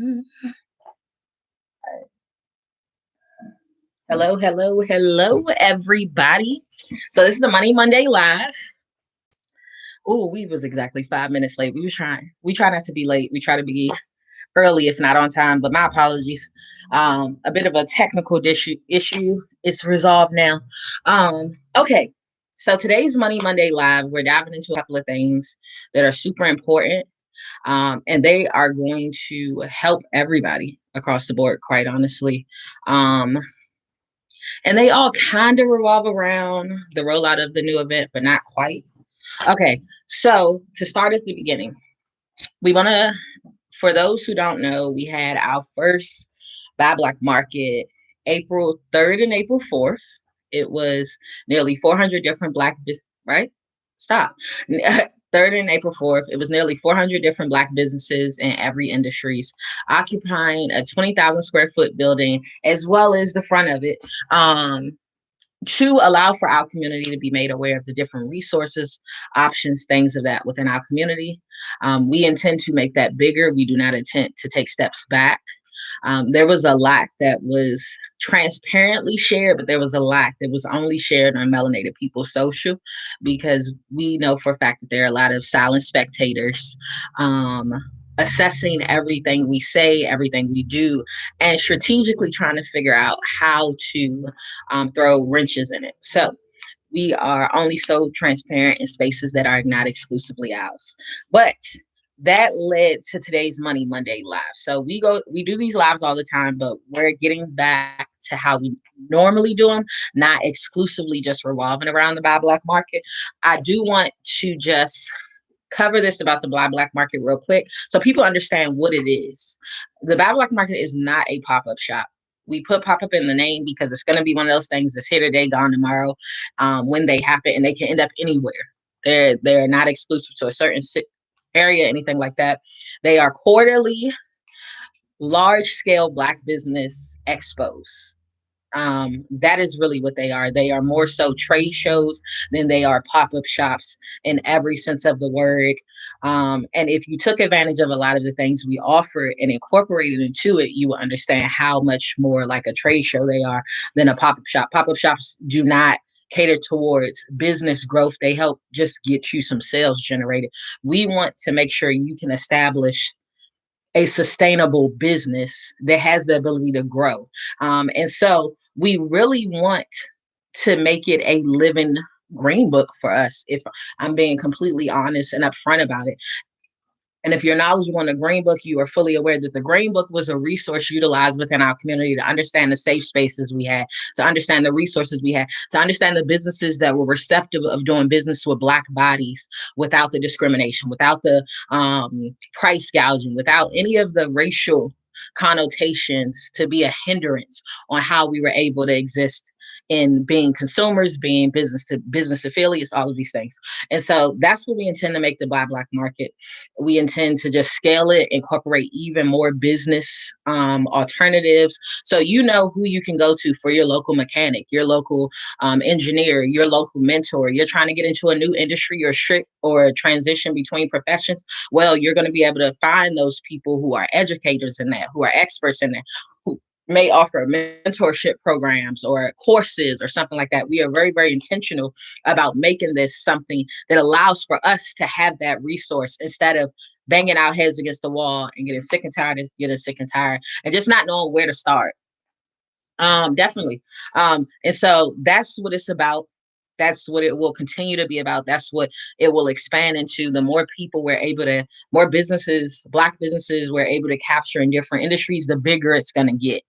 Mm. Hello, hello, hello, everybody. So this is the Money Monday Live. Oh, we was exactly 5 minutes late. We try not to be late. We try to be early, if not on time. But my apologies. A bit of a technical issue. It's resolved now. Okay. So today's Money Monday Live, we're diving into a couple of things that are super important. And they are going to help everybody across the board, quite honestly. Um, and they all kind of revolve around the rollout of the new event, but not quite. Okay, so to start at the beginning, we want to, for those who don't know, we had our first Buy Black Market April 3rd and April 4th. It was nearly 400 different right? Stop. 3rd and April 4th, it was nearly 400 different Black businesses in every industries occupying a 20,000 square foot building as well as the front of it. To allow for our community to be made aware of the different resources, options, things of that within our community. We intend to make that bigger. We do not intend to take steps back. There was a lot that was transparently shared, but there was a lot that was only shared on Melanated People's social because we know for a fact that there are a lot of silent spectators. Um, Assessing everything we say, everything we do, and strategically trying to figure out how to throw wrenches in it. So we are only so transparent in spaces that are not exclusively ours. But that led to today's Money Monday live. So we do these lives all the time, but we're getting back to how we normally do them, not exclusively just revolving around the Buy Black Market. I do want to just cover this about the Buy Black Market real quick so people understand what it is. The Buy Black Market is not a pop-up shop. We put pop-up in the name because it's going to be one of those things that's here today, gone tomorrow, when they happen, and they can end up anywhere. They're not exclusive to a certain area, anything like that. They are quarterly, large-scale Black business expos. That is really what they are. They are more so trade shows than they are pop-up shops in every sense of the word. And if you took advantage of a lot of the things we offer and incorporated into it, you will understand how much more like a trade show they are than a pop-up shop. Pop-up shops do not cater towards business growth. They help just get you some sales generated. We want to make sure you can establish a sustainable business that has the ability to grow. And so we really want to make it a living green book for us, if I'm being completely honest and upfront about it. And if you're knowledgeable in the Green Book, you are fully aware that the Green Book was a resource utilized within our community to understand the safe spaces we had, to understand the resources we had, to understand the businesses that were receptive of doing business with Black bodies without the discrimination, without the price gouging, without any of the racial connotations to be a hindrance on how we were able to exist in being consumers, being business to business affiliates, all of these things. And so that's what we intend to make the Buy Black Market. We intend to just scale it, incorporate even more business alternatives. So you know who you can go to for your local mechanic, your local engineer, your local mentor. You're trying to get into a new industry or or transition between professions. Well, you're going to be able to find those people who are educators in that, who are experts in that, who may offer mentorship programs or courses or something like that. We are very, very intentional about making this something that allows for us to have that resource instead of banging our heads against the wall and getting sick and tired of getting sick and tired and just not knowing where to start. Definitely. And so that's what it's about. That's what it will continue to be about. That's what it will expand into. The more people we're able to, more businesses, Black businesses we're able to capture in different industries, the bigger it's going to get,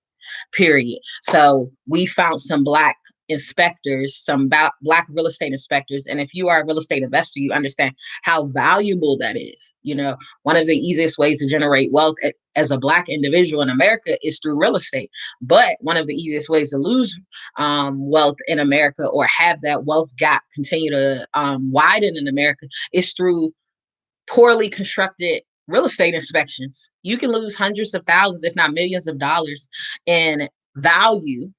period. So we found some Black inspectors, some Black real estate inspectors. And if you are a real estate investor, you understand how valuable that is. You know, one of the easiest ways to generate wealth as a Black individual in America is through real estate. But one of the easiest ways to lose wealth in America, or have that wealth gap continue to widen in America, is through poorly constructed real estate inspections. You can lose hundreds of thousands, if not millions of dollars in value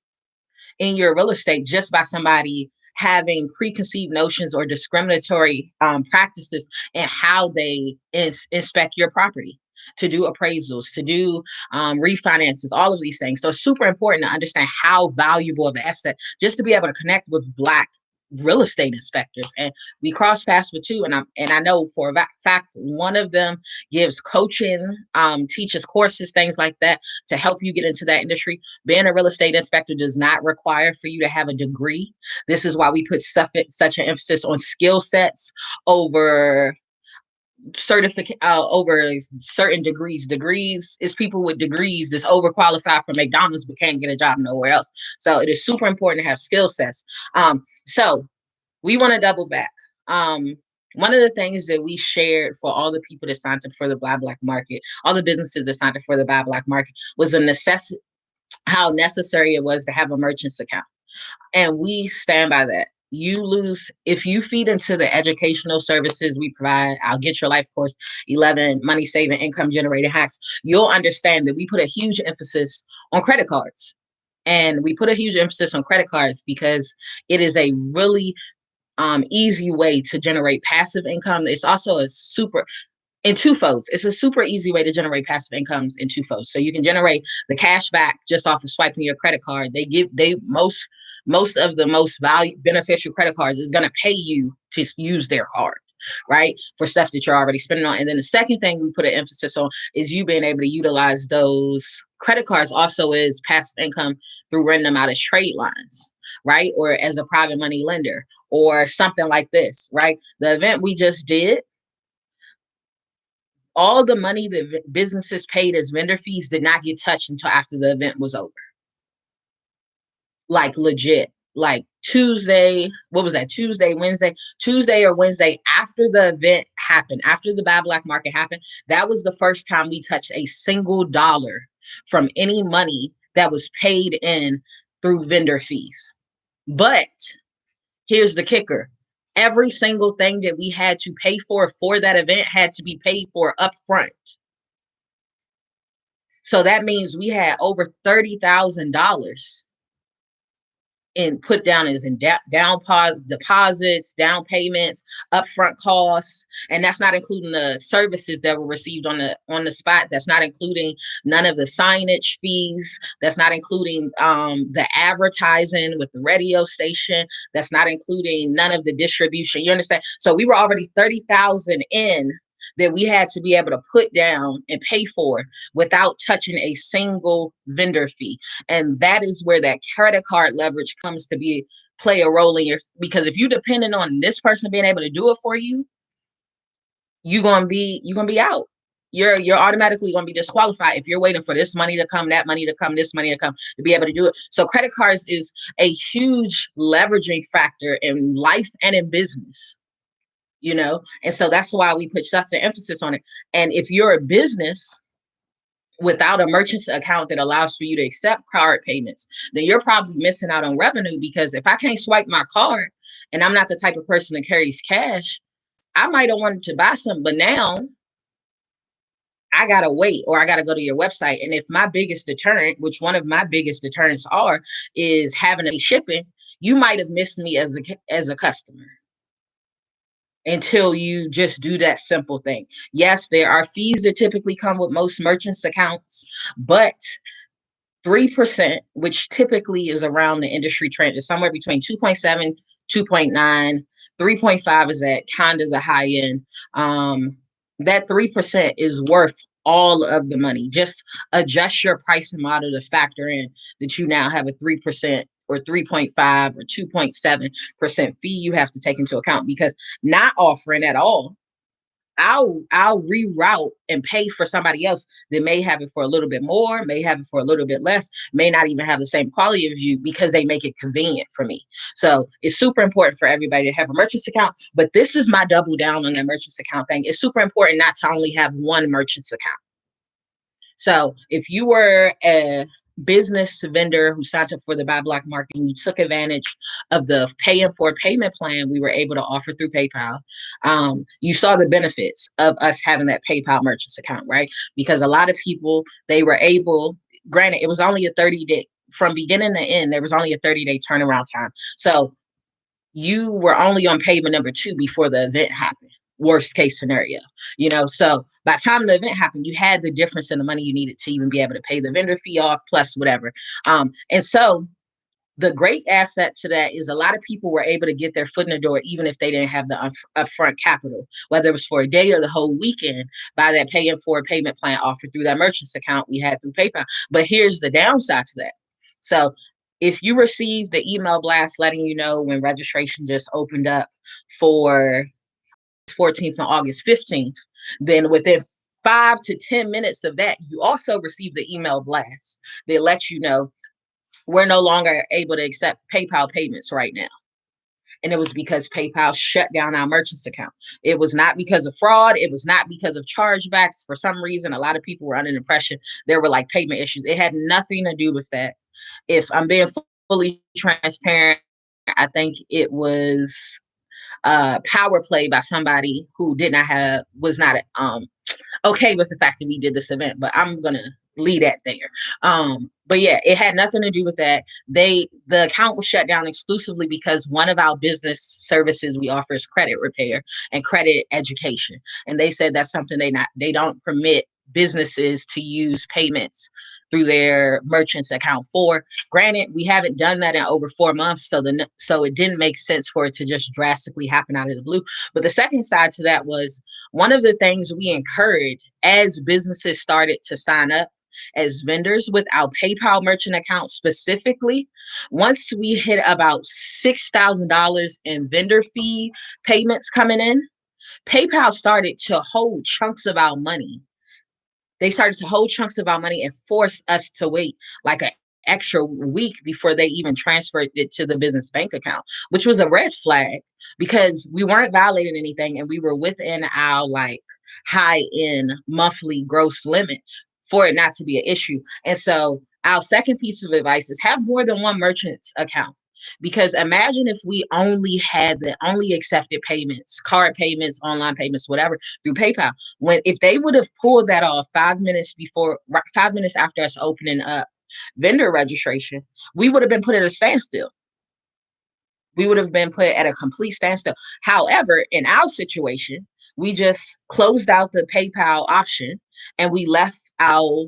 in your real estate just by somebody having preconceived notions or discriminatory practices in how they inspect your property. to do appraisals, to do refinances, all of these things. So it's super important to understand how valuable of an asset just to be able to connect with Black real estate inspectors. And we cross paths with two, and I know for a fact one of them gives coaching, teaches courses, things like that to help you get into that industry. Being a real estate inspector does not require for you to have a degree. This is why we put such an emphasis on skill sets over over certain degrees. Degrees is people with degrees that's overqualified for McDonald's but can't get a job nowhere else. So it is super important to have skill sets. So we want to double back. One of the things that we shared for all the people that signed up for the Buy Black Market, all the businesses that signed up for the Buy Black Market, was a necessity, how necessary it was to have a merchant's account. And we stand by that. You lose if you feed into the educational services we provide. I'll Get Your Life course, 11 money saving, income generating hacks. You'll understand that we put a huge emphasis on credit cards. And we put a huge emphasis on credit cards because it is a really easy way to generate passive income. It's also a super in two folds. It's a super easy way to generate passive incomes in two folds. So you can generate the cash back just off of swiping your credit card. Most of the most beneficial credit cards is going to pay you to use their card, right? For stuff that you're already spending on. And then the second thing we put an emphasis on is you being able to utilize those credit cards also as passive income through renting them out as trade lines, right? Or as a private money lender or something like this, right? The event we just did, all the money that businesses paid as vendor fees did not get touched until after the event was over. Like legit, like Tuesday, what was that? Tuesday or Wednesday after the event happened, after the Buy Black Market happened, that was the first time we touched a single dollar from any money that was paid in through vendor fees. But here's the kicker. Every single thing that we had to pay for that event had to be paid for upfront. So that means we had over $30,000 in put down as in deposits, down payments, upfront costs, and that's not including the services that were received on the spot. That's not including none of the signage fees. That's not including the advertising with the radio station. That's not including none of the distribution. You understand? So we were already 30,000 in that we had to be able to put down and pay for without touching a single vendor fee. And that is where that credit card leverage comes to play a role in because if you're dependent on this person being able to do it for you, you're gonna be out. You're automatically going to be disqualified if you're waiting for this money to come, that money to come, this money to come to be able to do it. So credit cards is a huge leveraging factor in life and in business. And so that's why we put such an emphasis on it. And if you're a business without a merchant's account that allows for you to accept card payments, then you're probably missing out on revenue, because if I can't swipe my card and I'm not the type of person that carries cash, I might have wanted to buy something, but now I got to wait, or I got to go to your website. And if my biggest deterrent, which one of my biggest deterrents is having a shipping, you might have missed me as a customer until you just do that simple thing. Yes, there are fees that typically come with most merchants' accounts, but 3%, which typically is around the industry trend, is somewhere between 2.7, 2.9, 3.5 is at kind of the high end. That 3% is worth all of the money. Just adjust your pricing model to factor in that you now have a 3% or 3.5 or 2.7% fee you have to take into account, because not offering at all, I'll reroute and pay for somebody else that may have it for a little bit more, may have it for a little bit less, may not even have the same quality as you, because they make it convenient for me. So it's super important for everybody to have a merchant's account. But this is my double down on that merchant's account thing. It's super important not to only have one merchant's account. So if you were a business vendor who signed up for the Buy Black Market and you took advantage of the paying for payment plan we were able to offer through PayPal, you saw the benefits of us having that PayPal merchants account, right? Because a lot of people, they were able, granted, it was only a 30-day, from beginning to end, there was only a 30-day turnaround time. So you were only on payment number 2 before the event happened, worst case scenario, so by the time the event happened, you had the difference in the money you needed to even be able to pay the vendor fee off plus whatever. And so the great asset to that is a lot of people were able to get their foot in the door, even if they didn't have the upfront capital, whether it was for a day or the whole weekend, by that paying for a payment plan offered through that merchant's account we had through PayPal. But here's the downside to that. So if you receive the email blast letting you know when registration just opened up for 14th and August 15th, then within 5 to 10 minutes of that, you also receive the email blast that lets you know we're no longer able to accept PayPal payments right now. And it was because PayPal shut down our merchant's account. It was not because of fraud. It was not because of chargebacks. For some reason, a lot of people were under the impression there were like payment issues. It had nothing to do with that. If I'm being fully transparent, I think it was power play by somebody who was not okay with the fact that we did this event, but I'm gonna leave that there. But yeah, it had nothing to do with that. The account was shut down exclusively because one of our business services we offer is credit repair and credit education, and they said that's something they don't permit businesses to use payments through their merchant's account for. Granted, we haven't done that in over 4 months, so it didn't make sense for it to just drastically happen out of the blue. But the second side to that was one of the things we encouraged as businesses started to sign up as vendors with our PayPal merchant account specifically. Once we hit about $6,000 in vendor fee payments coming in, PayPal started to hold chunks of our money. They started to hold chunks of our money and force us to wait like an extra week before they even transferred it to the business bank account, which was a red flag because we weren't violating anything and we were within our like high end monthly gross limit for it not to be an issue. And so our second piece of advice is have more than one merchant's account. Because imagine if we only accepted payments, card payments, online payments, whatever, through PayPal. If they would have pulled that off 5 minutes after us opening up vendor registration, we would have been put at a standstill. We would have been put at a complete standstill. However, in our situation, we just closed out the PayPal option and we left our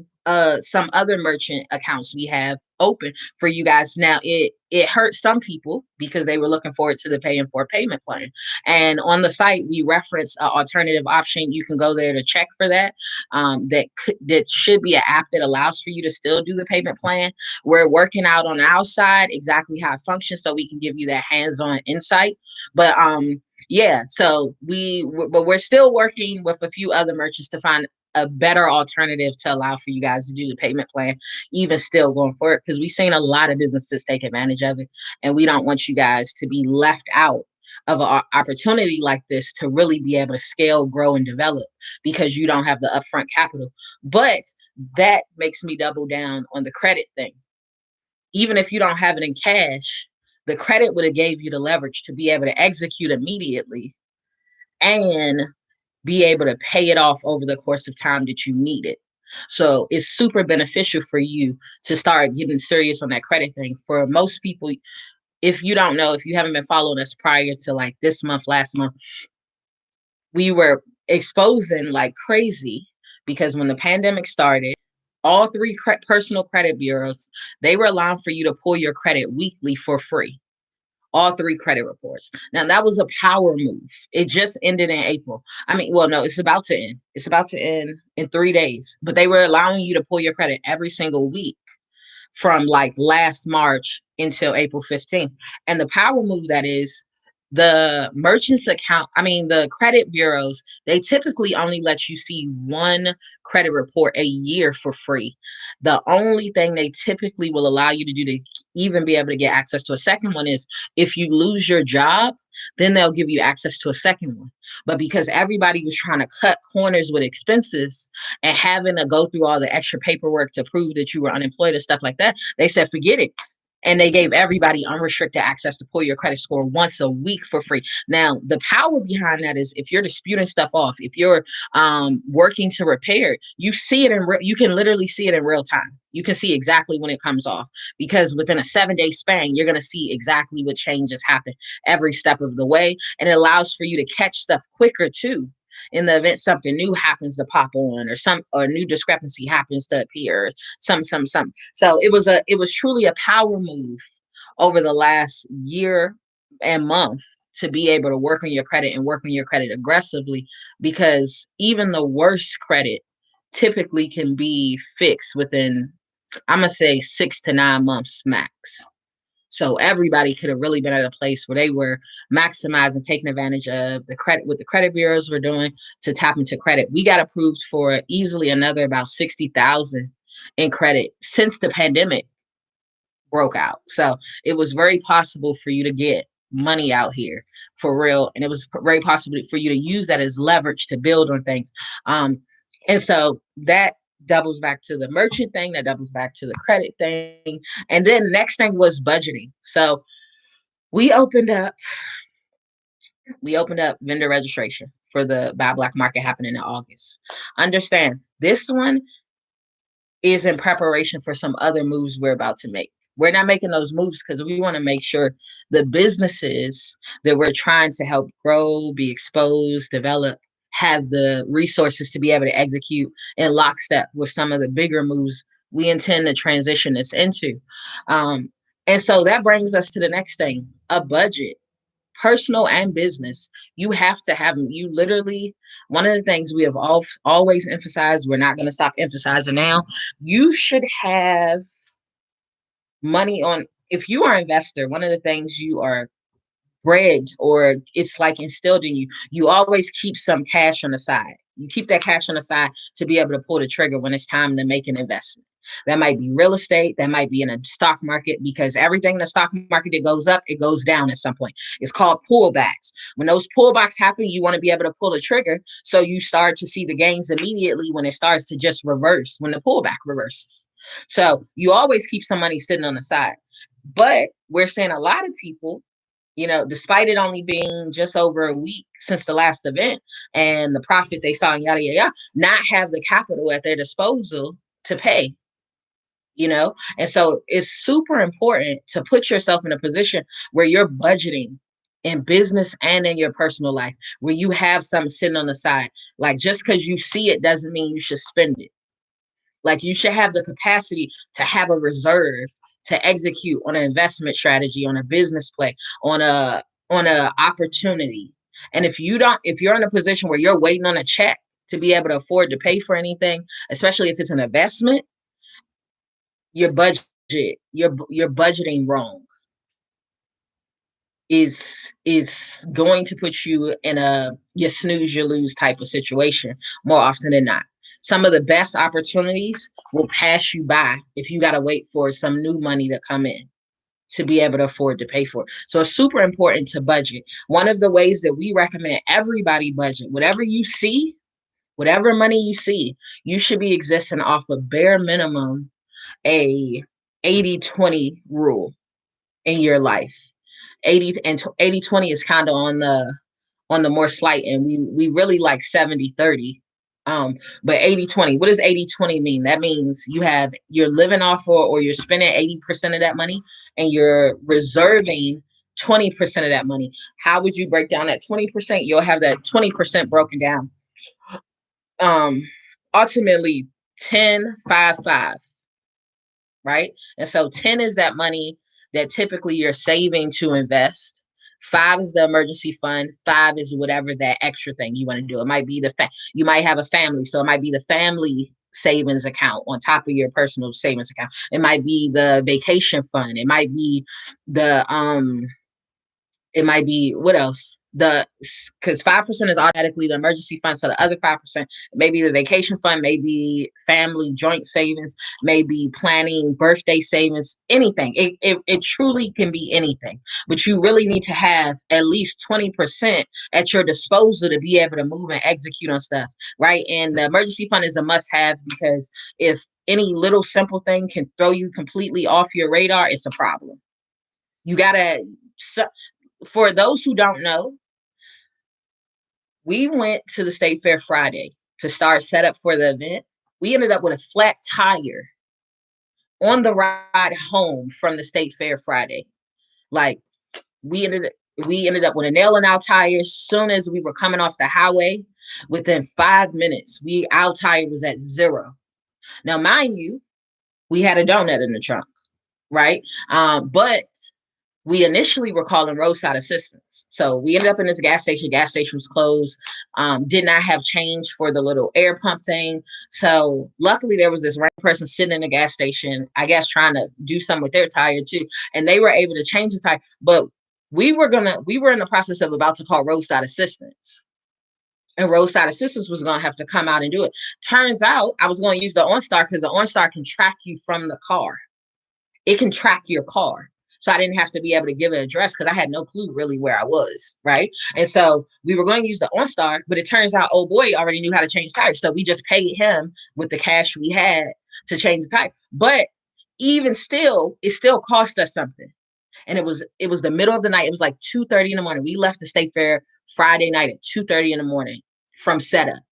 some other merchant accounts we have open for you guys. Now it hurt some people because they were looking forward to the paying for payment plan. And on the site we reference an alternative option. You can go there to check for that. That should be an app that allows for you to still do the payment plan. We're working out on our side exactly how it functions so we can give you that hands-on insight. But yeah, so we're still working with a few other merchants to find a better alternative to allow for you guys to do the payment plan, even still going forward, because we've seen a lot of businesses take advantage of it, and we don't want you guys to be left out of an opportunity like this to really be able to scale, grow, and develop because you don't have the upfront capital. But that makes me double down on the credit thing. Even if you don't have it in cash, the credit would have gave you the leverage to be able to execute immediately and be able to pay it off over the course of time that you need it. So it's super beneficial for you to start getting serious on that credit thing. For most people, if you don't know, if you haven't been following us prior to like this month, last month, we were exposing like crazy because when the pandemic started, all three personal credit bureaus, they were allowing for you to pull your credit weekly for free. All three credit reports. Now that was a power move. It just ended in April. I mean, well, no, it's about to end. It's about to end in 3 days, but they were allowing you to pull your credit every single week from like last March until April 15th. And the power move that is the merchant's account, the credit bureaus, they typically only let you see one credit report a year for free. The only thing they typically will allow you to do to even be able to get access to a second one is if you lose your job, then they'll give you access to a second one. But because everybody was trying to cut corners with expenses and having to go through all the extra paperwork to prove that you were unemployed and stuff like that, they said, forget it. and they gave everybody unrestricted access to pull your credit score once a week for free. Now, the power behind that is if you're disputing stuff off, if you're working to repair it, you see it you can literally see it in real time. You can see exactly when it comes off, because within a 7-day span, you're going to see exactly what changes happen every step of the way. And it allows for you to catch stuff quicker too, in the event something new happens to pop on, or new discrepancy happens to appear, some. So it was truly a power move over the last year and month to be able to work on your credit and work on your credit aggressively, because even the worst credit typically can be fixed within, I'm gonna say, 6 to 9 months max. So everybody could have really been at a place where they were maximizing, taking advantage of the credit, what the credit bureaus were doing to tap into credit. We got approved for easily another about 60,000 in credit since the pandemic broke out. So it was very possible for you to get money out here for real, and it was very possible for you to use that as leverage to build on things. And so that doubles back to the merchant thing, that doubles back to the credit thing. And then next thing was budgeting. So we opened up vendor registration for the Buy Black market happening in August. Understand, this one is in preparation for some other moves we're about to make. We're not making those moves because we want to make sure the businesses that we're trying to help grow, be exposed, develop, have the resources to be able to execute in lockstep with some of the bigger moves we intend to transition this into. And so that brings us to the next thing, a budget. Personal and business, you have to have them. You literally, one of the things we have always emphasized, we're not going to stop emphasizing now, you should have money on, if you are an investor, one of the things you are bred, or it's like instilled in you, you always keep some cash on the side. You keep that cash on the side to be able to pull the trigger when it's time to make an investment. That might be real estate, that might be in a stock market, because everything in the stock market that goes up, it goes down at some point. It's called pullbacks. When those pullbacks happen, you want to be able to pull the trigger so you start to see the gains immediately when it starts to just reverse, when the pullback reverses. So you always keep some money sitting on the side. But we're seeing a lot of people, despite it only being just over a week since the last event and the profit they saw and yada, yada, yada, not have the capital at their disposal to pay, And so it's super important to put yourself in a position where you're budgeting in business and in your personal life, where you have something sitting on the side. Like, just because you see it doesn't mean you should spend it. Like, you should have the capacity to have a reserve to execute on an investment strategy, on a business play, on a opportunity. And if you're in a position where you're waiting on a check to be able to afford to pay for anything, especially if it's an investment, your budget, your budgeting wrong is going to put you in a you snooze, you lose type of situation more often than not. Some of the best opportunities will pass you by if you got to wait for some new money to come in to be able to afford to pay for it. So it's super important to budget. One of the ways that we recommend everybody budget, whatever you see, whatever money you see, you should be existing off a bare minimum a 80-20 rule in your life. 80-20 is kind of on the more slight, and we really like 70-30. But 80-20, what does 80-20 mean? That means you're living off, or you're spending 80% of that money and you're reserving 20% of that money. How would you break down that 20%? You'll have that 20% broken down. Ultimately 10, 5, 5. Right? And so 10 is that money that typically you're saving to invest. 5 is the emergency fund. 5 is whatever that extra thing you want to do. It might be you might have a family, so it might be the family savings account on top of your personal savings account. It might be the vacation fund. It might be what else? Because 5% is automatically the emergency fund. So the other 5%, maybe the vacation fund, maybe family joint savings, maybe planning birthday savings, anything. It truly can be anything. But you really need to have at least 20% at your disposal to be able to move and execute on stuff, right? And the emergency fund is a must-have, because if any little simple thing can throw you completely off your radar, it's a problem. You gotta, so, for those who don't know, we went to the State Fair Friday to start setup for the event. We ended up with a flat tire on the ride home from the State Fair Friday. Like we ended we ended up with a nail in our tires. Soon as we were coming off the highway, within 5 minutes, our tire was at zero. Now, mind you, we had a donut in the trunk, right? But we initially were calling roadside assistance. So we ended up in this gas station. Gas station was closed. Did not have change for the little air pump thing. So luckily there was this random person sitting in the gas station, I guess trying to do something with their tire too. And they were able to change the tire. But we were in the process of about to call roadside assistance. And roadside assistance was going to have to come out and do it. Turns out I was going to use the OnStar because the OnStar can track you from the car. It can track your car. So I didn't have to be able to give an address because I had no clue really where I was, right? And so we were going to use the OnStar, but it turns out, oh boy, already knew how to change tires. So we just paid him with the cash we had to change the tire. But even still, it still cost us something. And it was the middle of the night. It was like 2:30 in the morning. We left the State Fair Friday night at 2:30 in the morning from setup.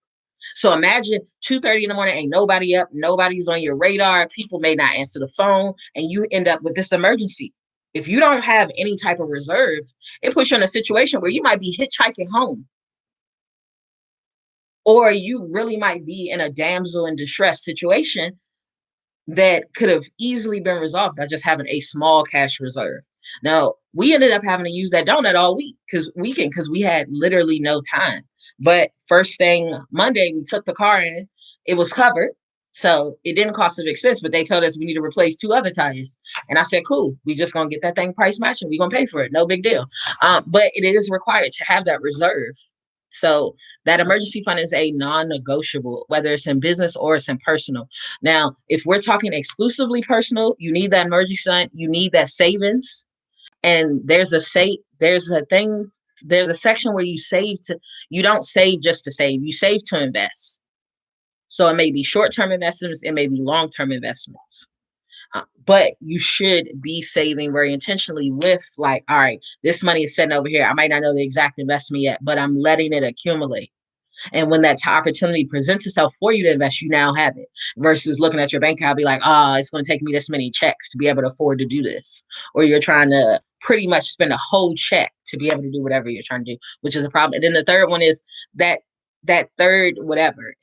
So imagine 2:30 in the morning, ain't nobody up, nobody's on your radar, people may not answer the phone, and you end up with this emergency. If you don't have any type of reserve, it puts you in a situation where you might be hitchhiking home, or you really might be in a damsel in distress situation that could have easily been resolved by just having a small cash reserve. Now, we ended up having to use that donut all weekend because we had literally no time. But first thing Monday, we took the car in, it was covered. So it didn't cost us expense, but they told us we need to replace 2 other tires. And I said, cool, we just gonna get that thing price matching. We're gonna pay for it. No big deal. But it is required to have that reserve. So that emergency fund is a non-negotiable, whether it's in business or it's in personal. Now, if we're talking exclusively personal, you need that emergency fund, you need that savings. And there's a section where you don't save just to save, you save to invest. So it may be short-term investments, it may be long-term investments. But you should be saving very intentionally with, like, all right, this money is sitting over here. I might not know the exact investment yet, but I'm letting it accumulate. And when that opportunity presents itself for you to invest, you now have it versus looking at your bank account, be like, it's going to take me this many checks to be able to afford to do this. Or you're trying to pretty much spend a whole check to be able to do whatever you're trying to do, which is a problem. And then the third one is that third, whatever,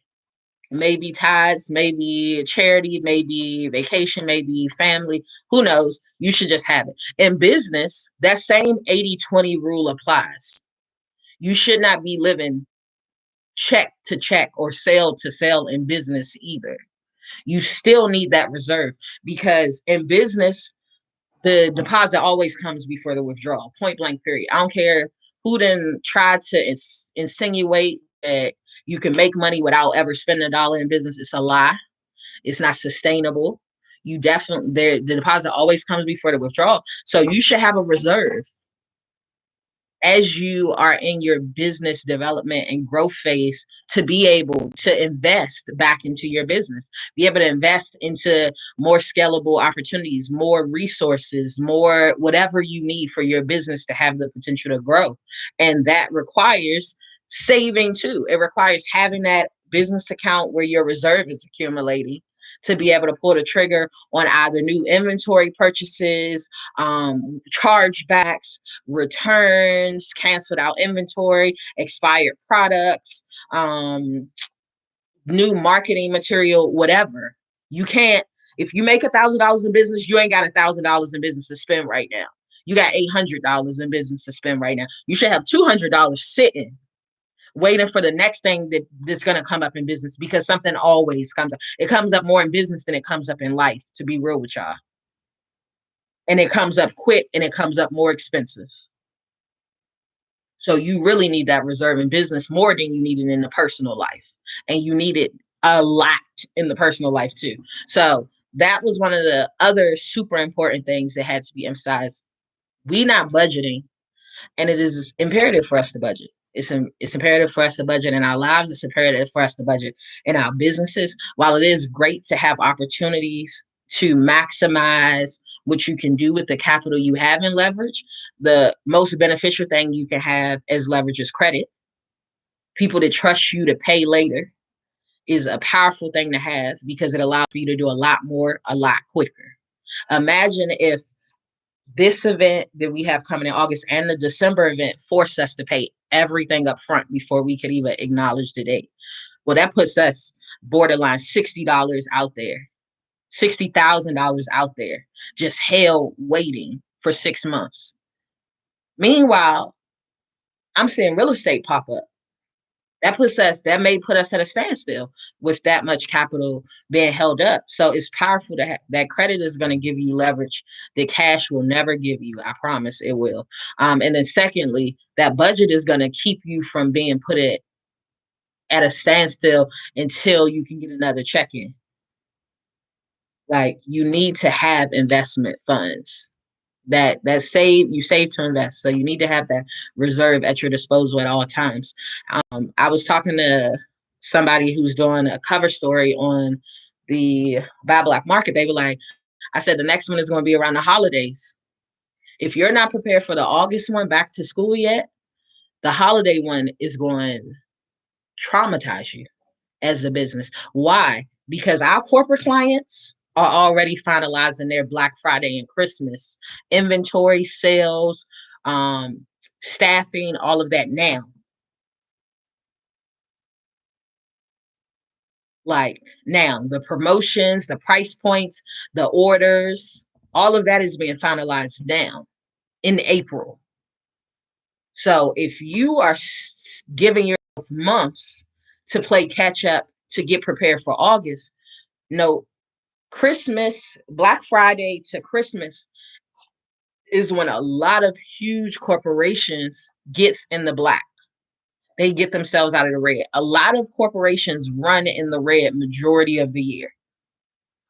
maybe tithes, maybe charity, maybe vacation, maybe family, who knows? You should just have it. In business, that same 80-20 rule applies. You should not be living check to check or sale to sale in business either. You still need that reserve because in business, the deposit always comes before the withdrawal, point blank period. I don't care who then tried to insinuate that you can make money without ever spending a dollar in business. It's a lie. It's not sustainable. You definitely, the deposit always comes before the withdrawal. So you should have a reserve as you are in your business development and growth phase to be able to invest back into your business, be able to invest into more scalable opportunities, more resources, more whatever you need for your business to have the potential to grow. And that requires saving too. It requires having that business account where your reserve is accumulating to be able to pull the trigger on either new inventory purchases, chargebacks, returns, canceled out inventory, expired products, new marketing material, whatever. You can't, if you make $1,000 in business, you ain't got $1,000 in business to spend right now. You got $800 in business to spend right now. You should have $200 sitting waiting for the next thing that's going to come up in business because something always comes up. It comes up more in business than it comes up in life, to be real with y'all. And it comes up quick and it comes up more expensive. So you really need that reserve in business more than you need it in the personal life. And you need it a lot in the personal life too. So that was one of the other super important things that had to be emphasized. We not budgeting, and it is imperative for us to budget. It's imperative for us to budget in our lives. It's imperative for us to budget in our businesses. While it is great to have opportunities to maximize what you can do with the capital you have in leverage, the most beneficial thing you can have as leverage is credit. People that trust you to pay later is a powerful thing to have because it allows you to do a lot more, a lot quicker. Imagine if this event that we have coming in August and the December event forced us to pay everything up front before we could even acknowledge the date. Well, that puts us borderline $60 out there, $60,000 out there, just hell waiting for 6 months. Meanwhile, I'm seeing real estate pop up. That may put us at a standstill with that much capital being held up. So it's powerful to have that. Credit is going to give you leverage that cash will never give you. I promise it will. And then secondly, that budget is going to keep you from being put at a standstill until you can get another check in. Like, you need to have investment funds that you save to invest. So you need to have that reserve at your disposal at all times. I was talking to somebody who's doing a cover story on the Buy Black market. They were like, I said, the next one is going to be around the holidays. If you're not prepared for the August one back to school yet, the holiday one is going to traumatize you as a business. Why? Because our corporate clients are already finalizing their Black Friday and Christmas inventory, sales, staffing, all of that now. Like, now, the promotions, the price points, the orders, all of that is being finalized now in April. So if you are giving yourself months to play catch up to get prepared for August, no, Christmas, Black Friday to Christmas is when a lot of huge corporations gets in the black. They get themselves out of the red. A lot of corporations run in the red majority of the year.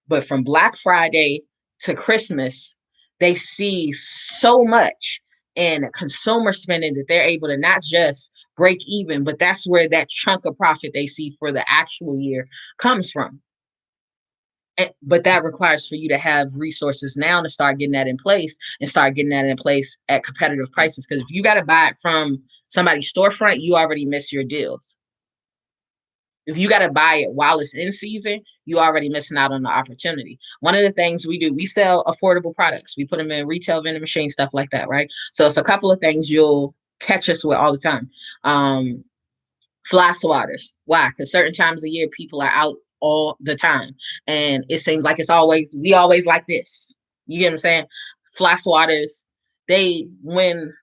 But from Black Friday to Christmas, they see so much in consumer spending that they're able to not just break even, but that's where that chunk of profit they see for the actual year comes from. But that requires for you to have resources now to start getting that in place and start getting that in place at competitive prices. Because if you got to buy it from somebody's storefront, you already miss your deals. If you got to buy it while it's in season, you already missing out on the opportunity. One of the things we do, we sell affordable products. We put them in retail vending machine, stuff like that, right? So it's a couple of things you'll catch us with all the time. Fly swatters. Why? Because certain times of year, people are out all the time. And it seems like we always like this. You get what I'm saying? Fly swatters, when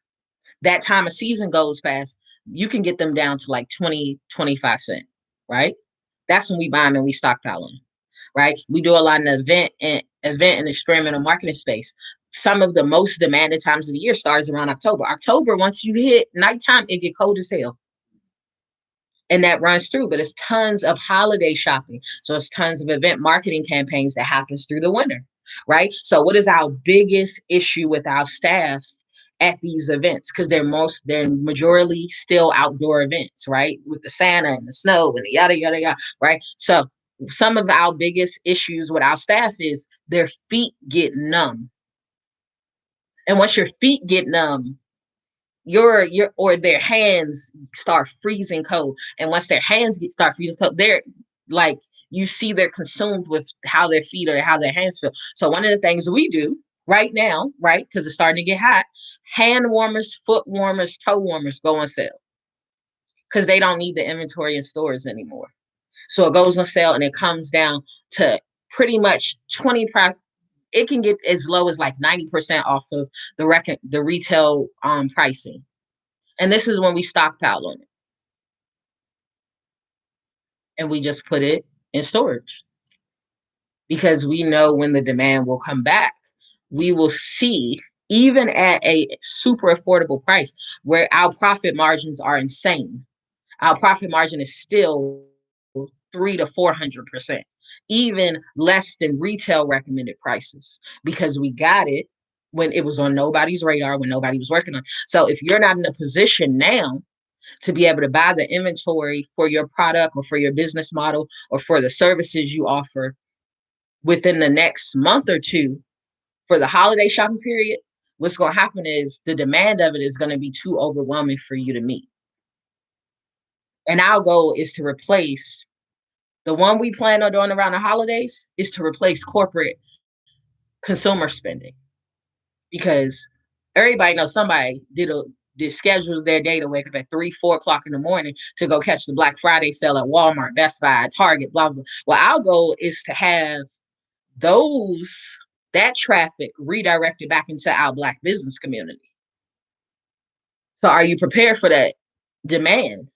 that time of season goes past, you can get them down to like 20, 25 cents, right? That's when we buy them and we stockpile them, right? We do a lot in the event and experimental marketing space. Some of the most demanded times of the year starts around October. October, once you hit nighttime, it get cold as hell. And that runs through, but it's tons of holiday shopping. So it's tons of event marketing campaigns that happens through the winter, right? So what is our biggest issue with our staff at these events? Because they're majorly still outdoor events, right? With the Santa and the snow and the yada, yada, yada, right? So some of our biggest issues with our staff is their feet get numb. And once your feet get numb, or their hands start freezing cold. And once their hands start freezing cold, they're like, you see they're consumed with how their feet or how their hands feel. So one of the things we do right now, right, because it's starting to get hot, hand warmers, foot warmers, toe warmers go on sale because they don't need the inventory in stores anymore. So it goes on sale and it comes down to pretty much 20. It can get as low as like 90% off of the retail pricing. And this is when we stockpile on it. And we just put it in storage. Because we know when the demand will come back, we will see, even at a super affordable price, where our profit margins are insane. Our profit margin is still 300 to 400%, even less than retail recommended prices, because we got it when it was on nobody's radar, when nobody was working on it. So if you're not in a position now to be able to buy the inventory for your product or for your business model or for the services you offer within the next month or two for the holiday shopping period, what's going to happen is the demand of it is going to be too overwhelming for you to meet. And our goal is to replace the one we plan on doing around the holidays is to replace corporate consumer spending, because everybody knows somebody did schedules their day to wake up at 3, 4 o'clock in the morning to go catch the Black Friday sale at Walmart, Best Buy, Target, blah, blah. Well, our goal is to have that traffic redirected back into our Black business community. So are you prepared for that demand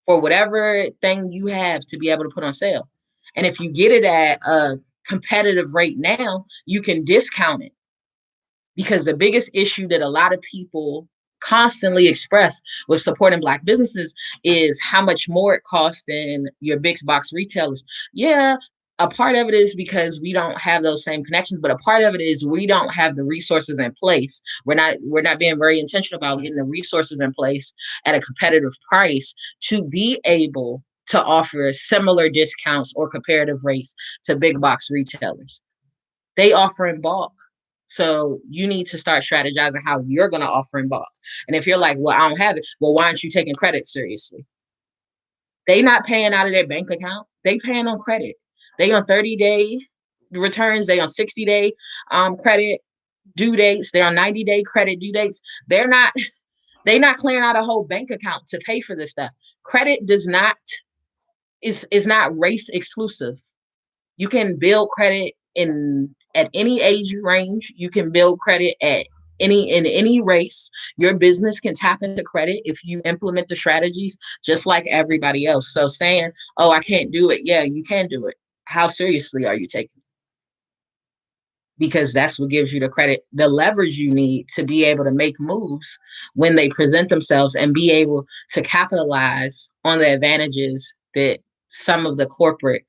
for whatever thing you have to be able to put on sale? And if you get it at a competitive rate now, you can discount it. Because the biggest issue that a lot of people constantly express with supporting Black businesses is how much more it costs than your big box retailers. Yeah, a part of it is because we don't have those same connections, but a part of it is we don't have the resources in place. We're not being very intentional about getting the resources in place at a competitive price to be able to offer similar discounts or comparative rates to big box retailers. They offer in bulk. So you need to start strategizing how you're going to offer in bulk. And if you're like, well, I don't have it, well, why aren't you taking credit seriously? They not paying out of their bank account. They paying on credit. They on 30-day returns. They on 60-day credit due dates. They're on 90-day credit due dates. They're not clearing out a whole bank account to pay for this stuff. Credit is not race exclusive. You can build credit at any age range. You can build credit in any race. Your business can tap into credit if you implement the strategies just like everybody else. So saying, oh, I can't do it. Yeah, you can do it. How seriously are you taking it? Because that's what gives you the credit, the leverage you need to be able to make moves when they present themselves and be able to capitalize on the advantages that some of the corporate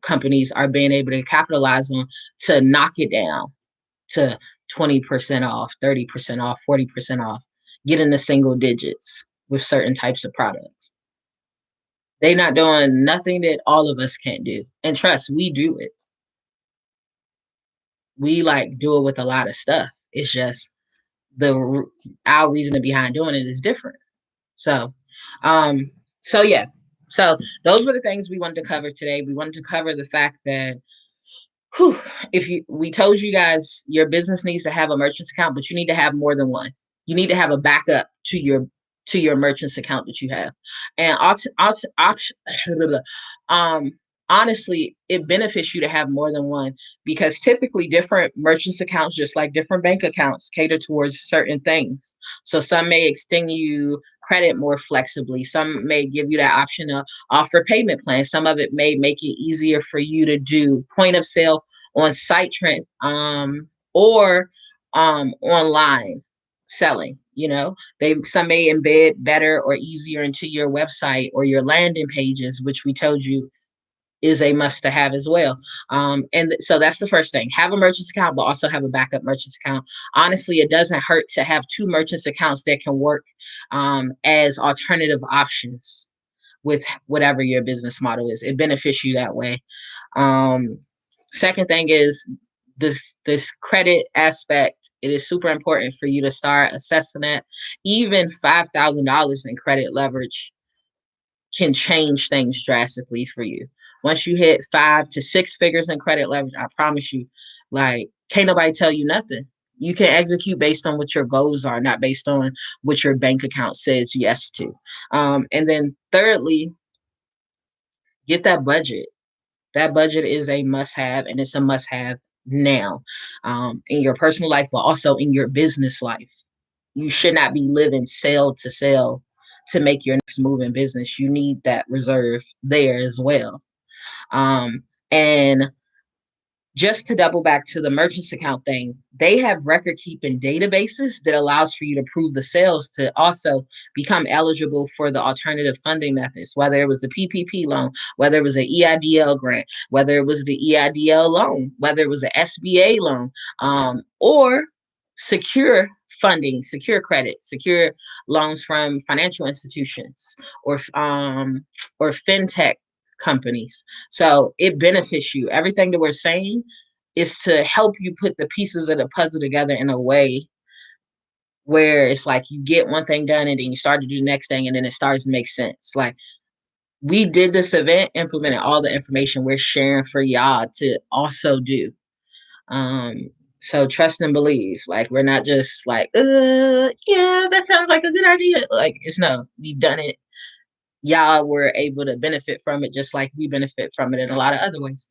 companies are being able to capitalize on to knock it down to 20% off, 30% off, 40% off, get in the single digits with certain types of products. They're not doing nothing that all of us can't do. And trust, we do it. We do it with a lot of stuff. It's just our reasoning behind doing it is different. So, yeah. So those were the things we wanted to cover today. We wanted to cover the fact that we told you guys your business needs to have a merchant's account, but you need to have more than one. You need to have a backup to your merchant's account that you have. And honestly, it benefits you to have more than one, because typically different merchants accounts, just like different bank accounts, cater towards certain things. So some may extend you credit more flexibly. Some may give you that option to offer payment plans. Some of it may make it easier for you to do point of sale on site or online selling. Some may embed better or easier into your website or your landing pages, which we told you is a must to have as well. So that's the first thing. Have a merchant's account, but also have a backup merchant's account. Honestly, it doesn't hurt to have two merchant's accounts that can work as alternative options with whatever your business model is. It benefits you that way. Second thing is this credit aspect. It is super important for you to start assessing that. Even $5,000 in credit leverage can change things drastically for you. Once you hit 5 to 6 figures in credit leverage, I promise you, can't nobody tell you nothing. You can execute based on what your goals are, not based on what your bank account says yes to. And then thirdly, get that budget. That budget is a must-have, and it's a must-have now in your personal life, but also in your business life. You should not be living sale to sale to make your next move in business. You need that reserve there as well. And just to double back to the merchant's account thing, they have record keeping databases that allows for you to prove the sales to also become eligible for the alternative funding methods, whether it was the PPP loan, whether it was an EIDL grant, whether it was the EIDL loan, whether it was an SBA loan, or secure funding, secure credit, secure loans from financial institutions or fintech companies. So it benefits you. Everything that we're saying is to help you put the pieces of the puzzle together in a way where it's like you get one thing done and then you start to do the next thing and then it starts to make sense. Like we did this event, implemented all the information we're sharing for y'all to also do. Um, so trust and believe. Like we're not just like, yeah, that sounds like a good idea. Like it's no, we've done it. Y'all were able to benefit from it just like we benefit from it in a lot of other ways.